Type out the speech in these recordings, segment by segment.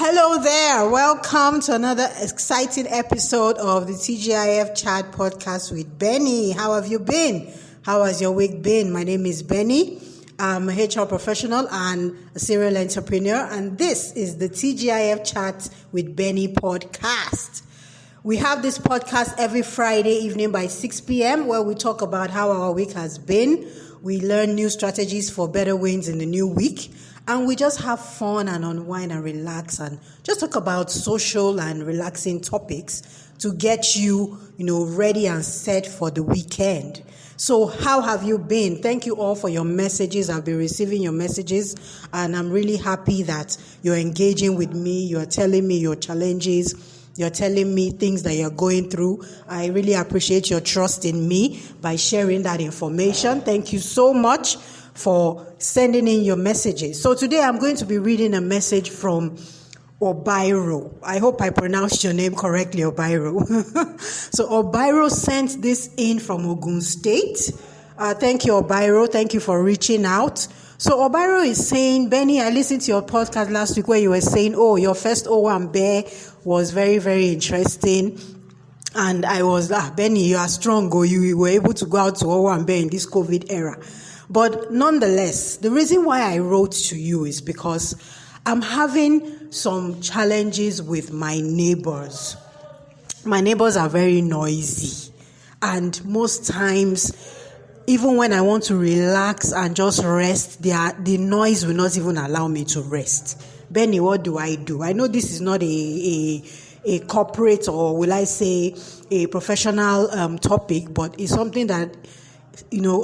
Hello there. Welcome to another exciting episode of the TGIF Chat podcast with Benny. How have you been? How has your week been? My name is Benny. I'm a HR professional and a serial entrepreneur, and this is the TGIF Chat with Benny podcast. We have this podcast every Friday evening by 6 p.m. where we talk about how our week has been. We learn new strategies for better wins in the new week. And we just have fun and unwind and relax and just talk about social and relaxing topics to get you, ready and set for the weekend. So how have you been? Thank you all for your messages. I've been receiving your messages and I'm really happy that you're engaging with me. You're telling me your challenges. You're telling me things that you're going through. I really appreciate your trust in me by sharing that information. Thank you so much for sending in your messages. So today I'm going to be reading a message from Obairo. I hope I pronounced your name correctly, Obairo. So Obairo sent this in from Ogun State. Thank you, Obairo. Thank you for reaching out. So Obairo is saying, Benny, I listened to your podcast last week where you were saying, your first Owambe was very, very interesting. And I was, Benny, you are strong. You were able to go out to Owambe in this COVID era. But nonetheless, the reason why I wrote to you is because I'm having some challenges with my neighbors. My neighbors are very noisy. And most times, even when I want to relax and just rest, the noise will not even allow me to rest. Benny, what do? I know this is not a corporate or will I say a professional topic, but it's something that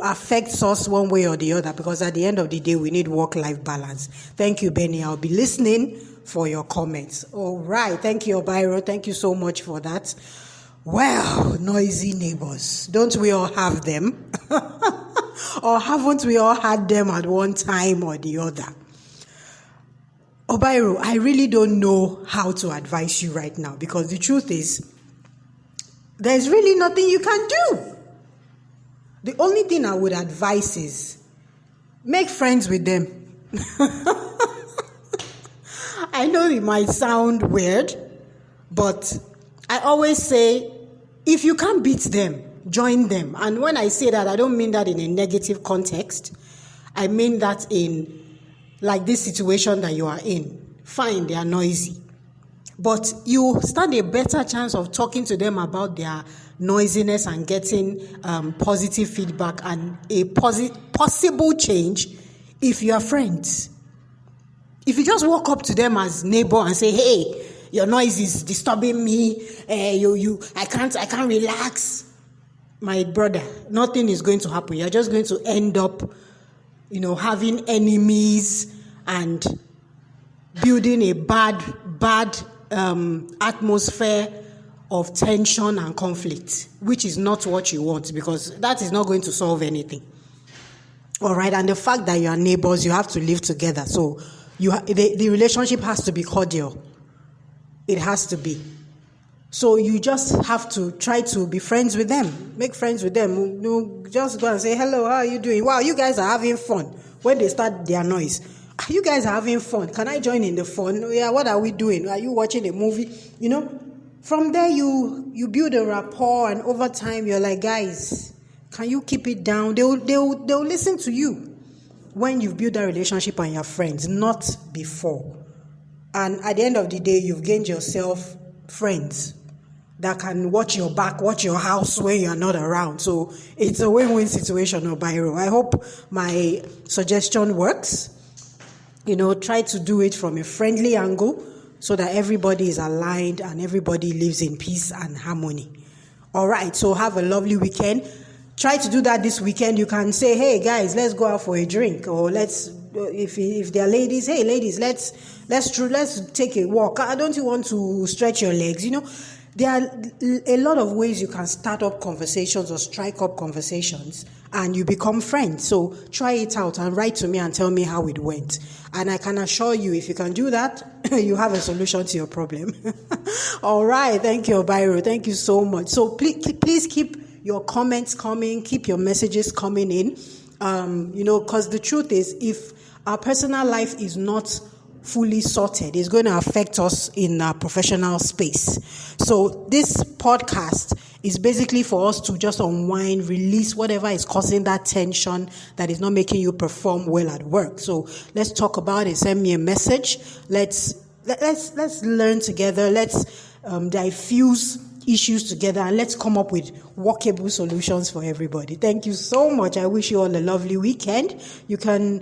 affects us one way or the other, because at the end of the day, we need work-life balance. Thank you, Benny. I'll be listening for your comments. All right. Thank you, Obairo. Thank you so much for that. Well, noisy neighbors. Don't we all have them? Or haven't we all had them at one time or the other? Obairo, I really don't know how to advise you right now, because the truth is, there's really nothing you can do. The only thing I would advise is make friends with them. I know it might sound weird, but I always say, if you can't beat them, join them. And when I say that, I don't mean that in a negative context. I mean that in like this situation that you are in. Fine, they are noisy. But you stand a better chance of talking to them about their noisiness and getting positive feedback and a possible change if you are friends. If you just walk up to them as neighbor and say, hey, your noise is disturbing me, I can't relax. My brother, nothing is going to happen. You're just going to end up, having enemies and building a bad atmosphere of tension and conflict, which is not what you want, because that is not going to solve anything. All right, and the fact that you are neighbors, you have to live together. So the relationship has to be cordial. It has to be. So you just have to try to be friends with them. Make friends with them. Just go and say, hello, how are you doing? Wow, you guys are having fun. When they start their noise, you guys are having fun. Can I join in the fun? Yeah, what are we doing? Are you watching a movie? From there you build a rapport, and over time you're like, guys, can you keep it down? They'll listen to you when you've built that relationship and you're friends, not before. And at the end of the day, you've gained yourself friends that can watch your back, watch your house when you're not around. So it's a win-win situation, Obairo. I hope my suggestion works. Try to do it from a friendly angle so that everybody is aligned and everybody lives in peace and harmony. All right, so have a lovely weekend. Try to do that this weekend. You can say, hey, guys, let's go out for a drink. Or if there are ladies, hey, ladies, let's take a walk. Don't you want to stretch your legs? There are a lot of ways you can start up conversations or strike up conversations and you become friends. So try it out and write to me and tell me how it went. And I can assure you, if you can do that, you have a solution to your problem. All right. Thank you, Obairo. Thank you so much. So please keep your comments coming, keep your messages coming in. Because the truth is, if our personal life is not fully sorted. It's going to affect us in our professional space. So this podcast is basically for us to just unwind, release whatever is causing that tension that is not making you perform well at work. So let's talk about it. Send me a message. Let's learn together. Let's diffuse issues together, and let's come up with workable solutions for everybody. Thank you so much. I wish you all a lovely weekend. You can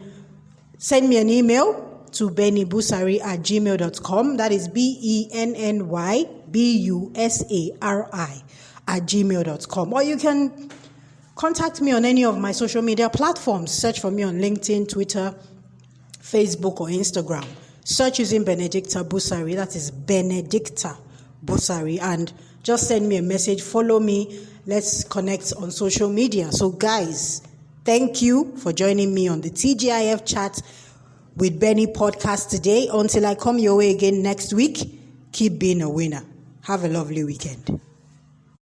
send me an email to bennybusari@gmail.com. That is BENNYBUSARI@gmail.com. Or you can contact me on any of my social media platforms. Search for me on LinkedIn, Twitter, Facebook, or Instagram. Search using Benedicta Busari. That is Benedicta Busari. And just send me a message. Follow me. Let's connect on social media. So guys, thank you for joining me on the TGIF Chat with Benny podcast today. Until I come your way again next week, keep being a winner. Have a lovely weekend.